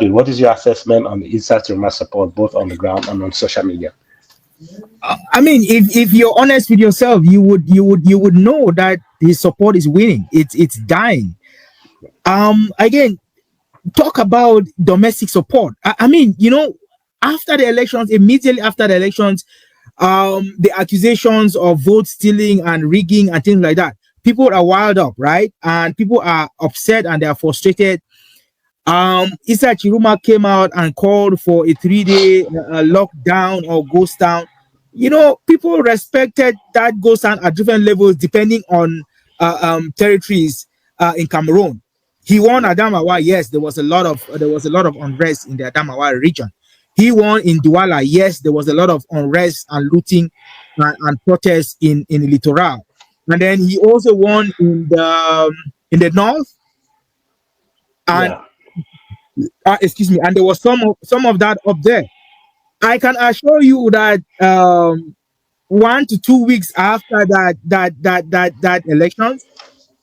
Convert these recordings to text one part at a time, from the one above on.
What is your assessment on the Issa Chiroma support, both on the ground and on social media? I mean, if you're honest with yourself, you would know that his support is winning. It's dying. Again, talk about domestic support. I mean, after the elections, immediately after the elections, the accusations of vote stealing and rigging and things like that, people are wild up, right? And people are upset and they are frustrated. Issa Chiroma came out and called for a 3-day lockdown or ghost town. People respected that ghost town at different levels depending on territories in Cameroon. He won Adamawa. Yes, there was a lot of unrest in the Adamawa region. He won in Douala. Yes, there was a lot of unrest and looting and protests in the littoral. And then he also won in the north. And Yeah. excuse me, and there was some of that up there. I can assure you that 1 to 2 weeks after that elections,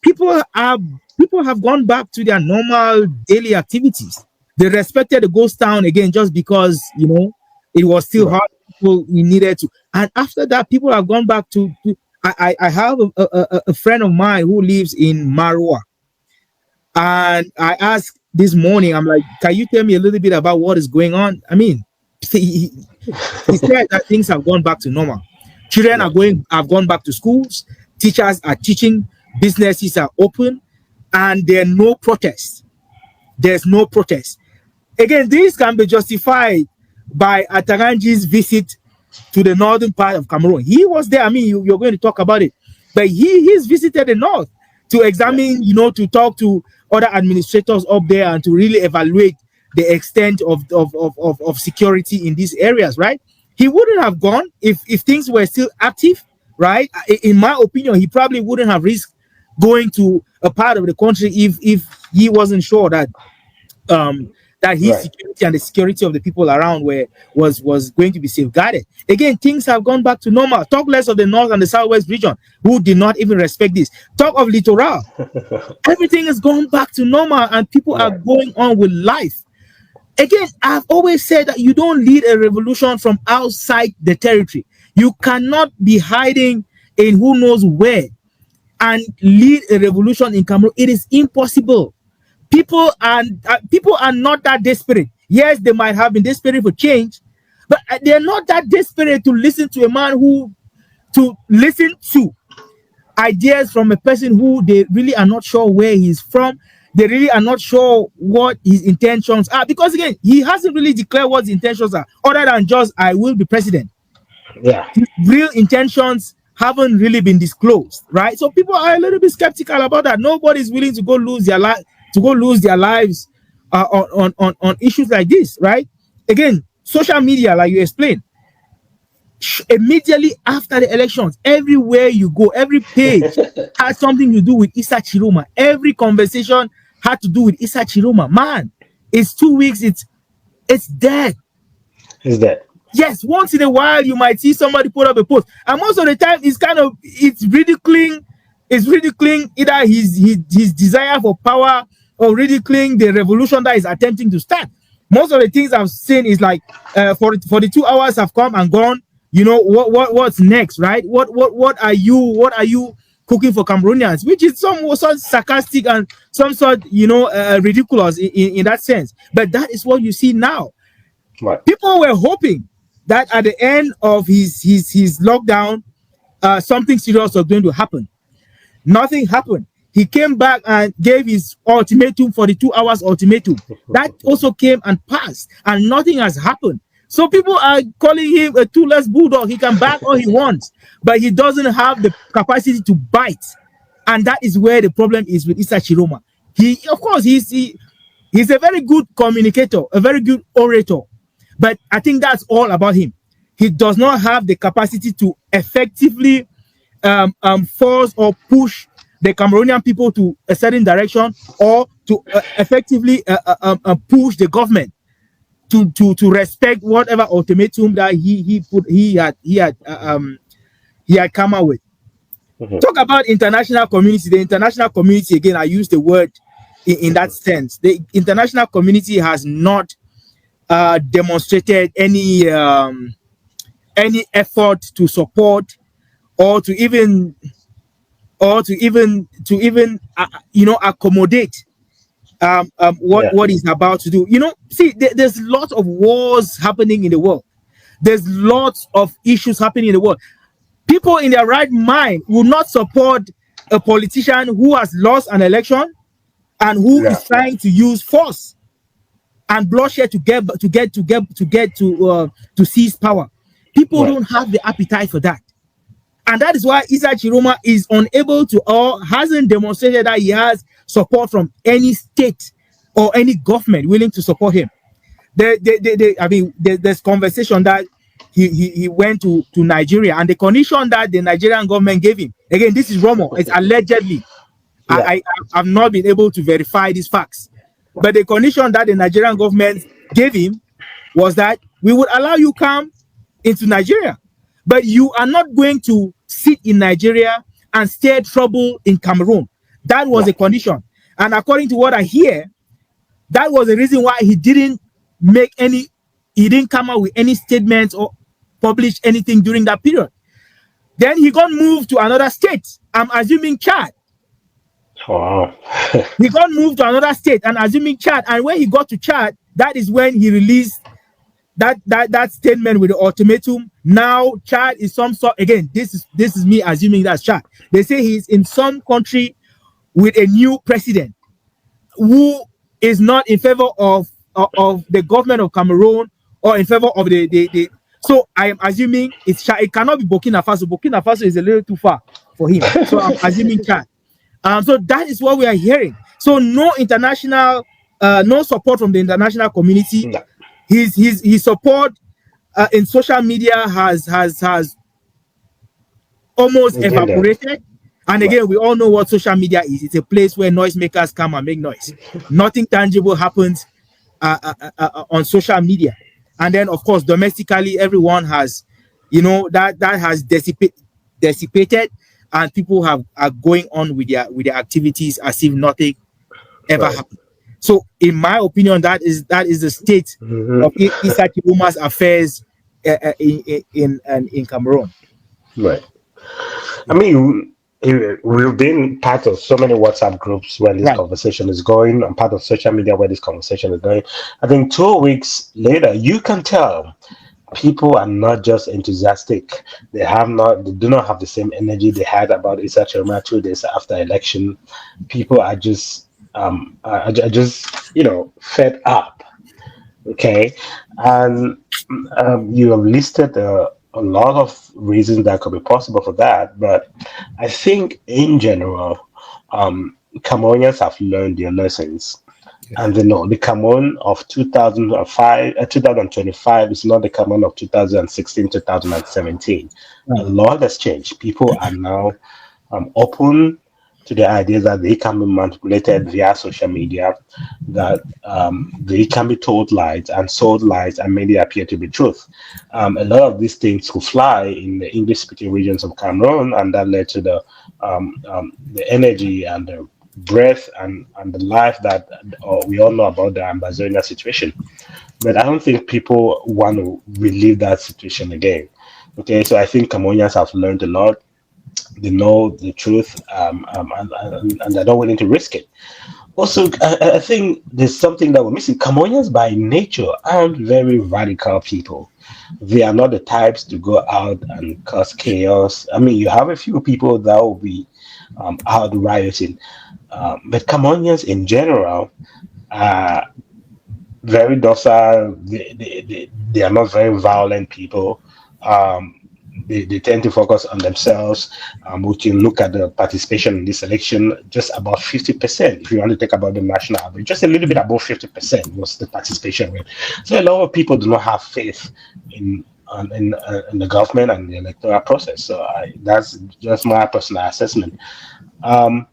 people have gone back to their normal daily activities. They respected the ghost town again just because it was still Right. hard. People needed to, and after that, people have gone back to I have a friend of mine who lives in Marwa, and I asked this morning, I'm like, can you tell me a little bit about what is going on? I mean, he said that things have gone back to normal. Children Yeah. have gone back to schools, teachers are teaching, businesses are open, and there are no protests. There's no protest. Again, this can be justified by Atarangi's visit to the northern part of Cameroon. He was there. I mean, you're going to talk about it, but he's visited the north to Yeah. examine, to talk to other administrators up there and to really evaluate the extent of security in these areas, right? He wouldn't have gone if things were still active, right? In my opinion, he probably wouldn't have risked going to a part of the country if he wasn't sure um that his Right. security and the security of the people around was going to be safeguarded. Again, things have gone back to normal. Talk less of the north and the southwest region, who did not even respect this. Talk of littoral. Everything has gone back to normal and people are Right. going on with life. Again, I've always said that you don't lead a revolution from outside the territory. You cannot be hiding in who knows where and lead a revolution in Cameroon. It is impossible. People are not that desperate. Yes, they might have been desperate for change, but they're not that desperate to listen to a man to listen to ideas from a person who they really are not sure where he's from. They really are not sure what his intentions are, because again, he hasn't really declared what his intentions are, other than just "I will be president." Yeah. His real intentions haven't really been disclosed, right? So people are a little bit skeptical about that. Nobody's willing to go lose their lives on issues like this, right? Again, social media, like you explained, immediately after the elections, everywhere you go, every page had something to do with Issa Chiroma. Every conversation had to do with Issa Chiroma. Man, it's 2 weeks. It's dead. Is that? Yes, once in a while you might see somebody put up a post, and most of the time it's ridiculing either his desire for power or ridiculing the revolution that is attempting to start. Most of the things I've seen is like 42 hours have come and gone. What's next, right? What are you cooking for Cameroonians? Which is some sort sarcastic and some sort ridiculous in that sense. But that is what you see now. Right. People were hoping that at the end of his lockdown, something serious was going to happen. Nothing happened. He came back and gave his ultimatum, 42 hours ultimatum. That also came and passed, and nothing has happened. So people are calling him a toothless bulldog. He can back all he wants, but he doesn't have the capacity to bite. And that is where the problem is with Issa Chiroma. Of course, he's a very good communicator, a very good orator. But I think that's all about him. He does not have the capacity to effectively force or push the Cameroonian people to a certain direction, or to effectively push the government to respect whatever ultimatum that he had come out with. Mhm. Talk about international community. The international community, again, I use the word in that sense. The international community has not demonstrated any effort to support or to even accommodate Yeah. what is about to do. See, there's lots of wars happening in the world. There's lots of issues happening in the world. People in their right mind will not support a politician who has lost an election and who Yeah. is trying to use force and bloodshed to seize power. People Right. don't have the appetite for that, and that is why Isa Chiroma is unable to or hasn't demonstrated that he has support from any state or any government willing to support him. There's conversation that he went to Nigeria, and the condition that the Nigerian government gave him, again, this is rumor, it's allegedly. Yeah. I've not been able to verify these facts, but the condition that the Nigerian government gave him was that we would allow you come into Nigeria, but you are not going to sit in Nigeria and stir trouble in Cameroon. That was Yeah. a condition, and according to what I hear, that was the reason why he didn't come out with any statements or publish anything during that period. Then he got moved to another state. I'm assuming Chad. Wow. He got moved to another state and assuming Chad. And when he got to Chad, that is when he released that statement with the ultimatum. Now Chad is some sort, again, this is me assuming that's Chad. They say he's in some country with a new president who is not in favor of the government of Cameroon or in favor of the so I am assuming it's Chad. It cannot be Burkina Faso. Burkina Faso is a little too far for him. So I'm assuming Chad. So that is what we are hearing. So no support from the international community. No. His support in social media has almost It's in there. evaporated. And Right. again, we all know what social media is. It's a place where noisemakers come and make noise. Nothing tangible happens on social media. And then, of course, domestically, everyone has, that has dissipated, and people are going on with their activities as if nothing ever Right. happened. So, in my opinion, that is the state Hmm. of Issa Chibuma's affairs in Cameroon. Right. I Yeah. mean, we've been part of so many WhatsApp groups when this Right. conversation is going, and part of social media where this conversation is going. I think 2 weeks later, you can tell people are not just enthusiastic. They do not have the same energy they had about Issa Chiroma 2 days after election. People are just, are just, fed up. Okay, and you have listed a lot of reasons that could be possible for that, but I think in general, Cameroonians have learned their lessons. Yeah. And they know the Cameroon of 2005, 2025 is not the Cameroon of 2016, 2017. A Right. lot has changed. People are now open to the idea that they can be manipulated via social media, that they can be told lies and sold lies and made it appear to be truth. A lot of these things could fly in the English-speaking regions of Cameroon, and that led to the energy and the breath and the life that we all know about the Ambazonia situation. But I don't think people want to relive that situation again. Okay, so I think Cameroonians have learned a lot. They know the truth, and they're not willing to risk it. Also, I think there's something that we're missing. Cameroonians, by nature, aren't very radical people. They are not the types to go out and cause chaos. I mean, you have a few people that will be out rioting, but Cameroonians in general are very docile. They are not very violent people. Um, they tend to focus on themselves. We can look at the participation in this election, just about 50%. If you want to think about the national average, just a little bit above 50% was the participation rate. So a lot of people do not have faith in in the government and the electoral process. So that's just my personal assessment. Um,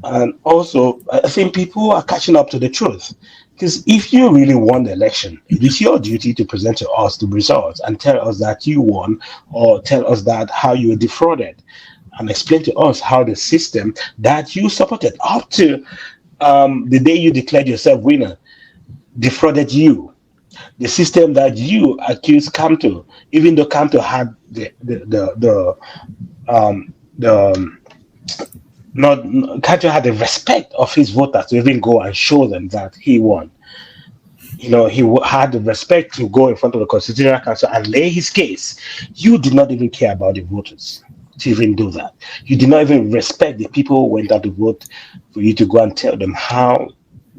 and also, I think people are catching up to the truth. Because if you really won the election, it is your duty to present to us the results and tell us that you won, or tell us that how you were defrauded, and explain to us how the system that you supported up to the day you declared yourself winner, defrauded you. The system that you accused Camto, even though Camto had the not Camto had the respect of his voters to even go and show them that he won. Had the respect to go in front of the Constitutional Council and lay his case. You did not even care about the voters to even do that. You did not even respect the people who went out to vote for you to go and tell them how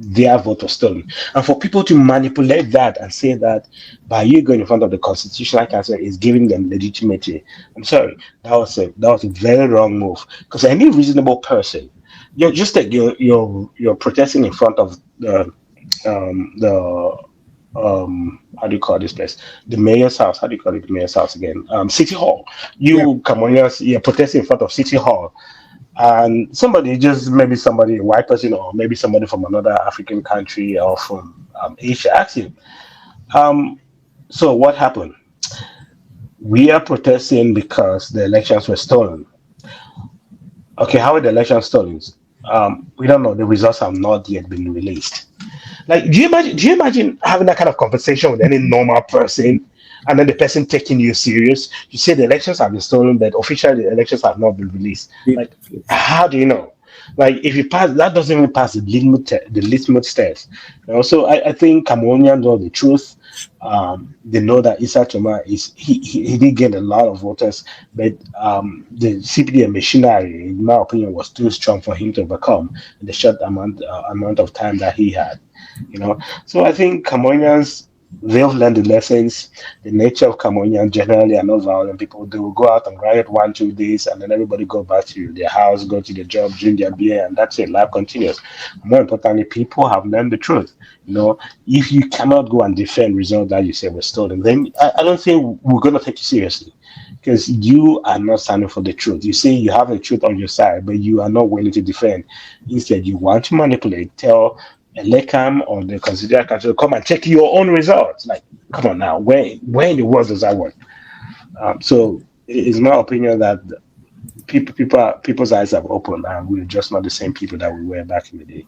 their vote was stolen. And for people to manipulate that and say that by you going in front of the Constitutional Council is giving them legitimacy, I'm sorry, that was a very wrong move. Because any reasonable person, you're just like you're protesting in front of the how do you call this place? The mayor's house. How do you call it? The mayor's house again? City Hall. Yeah, You Cameroonians, you're protesting in front of City Hall, and somebody, just maybe somebody, a white person, or maybe somebody from another African country or from Asia, asks you, um, so what happened? We are protesting because the elections were stolen. Okay, how were the elections stolen? We don't know. The results have not yet been released. Like, do you imagine having that kind of conversation with any normal person, and then the person taking you serious? You say the elections have been stolen, but officially the elections have not been released. Like, how do you know? Like, if you pass, that doesn't even pass the litmus test. So I think Cameroonians know the truth. They know that Issa Choma he did get a lot of voters, but the CPD machinery, in my opinion, was too strong for him to overcome in the short amount of time that he had. So I think Cameroonians, they've learned the lessons. The nature of Cameroonians generally are not violent people. They will go out and riot 1 2 days, and then everybody go back to their house, go to their job, drink their beer, and that's it. Life continues. More importantly, people have learned the truth. If you cannot go and defend results that you say were stolen, then I don't think we're going to take you seriously, because you are not standing for the truth. You say you have the truth on your side, but you are not willing to defend. Instead, you want to manipulate, tell Elecam or the Constitutional Council come and check your own results. Like, come on now, where in the world does that work? So it's my opinion that people's eyes have opened, and we're just not the same people that we were back in the day.